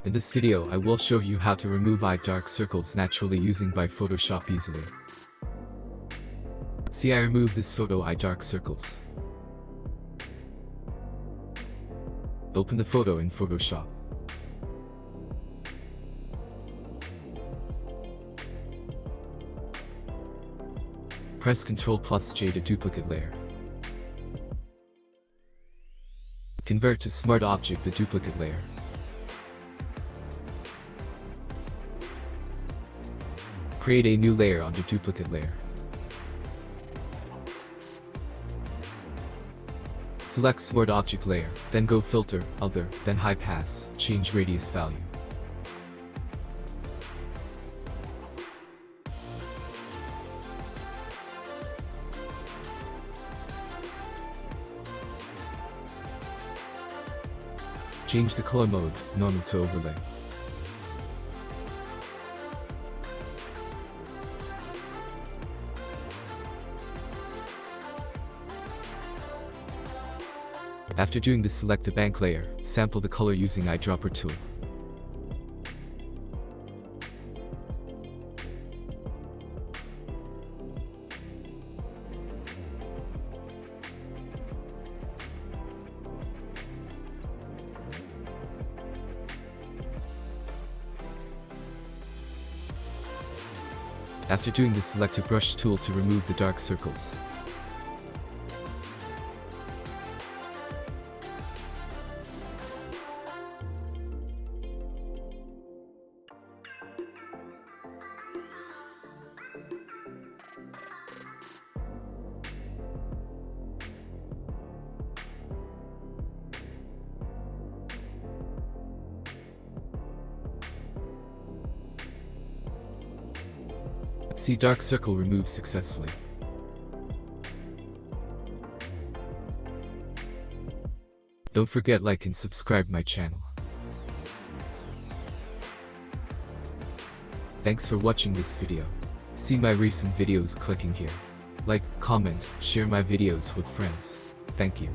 In this video I will show you how to remove eye dark circles naturally using by Photoshop easily. See, I removed this photo eye dark circles. Open the photo in Photoshop. Press Ctrl+J to duplicate layer. Convert to Smart Object the duplicate layer. Create a new layer on the duplicate layer. Select Smart Object Layer, then go Filter, Other, then High Pass, change radius value. Change the color mode, normal to overlay. After doing this, select the bank layer, sample the color using eyedropper tool. After doing this, select a brush tool to remove the dark circles. See, dark circle removed successfully. Don't forget like and subscribe my channel. Thanks for watching this video. See my recent videos clicking here. Like, comment, share my videos with friends. Thank you.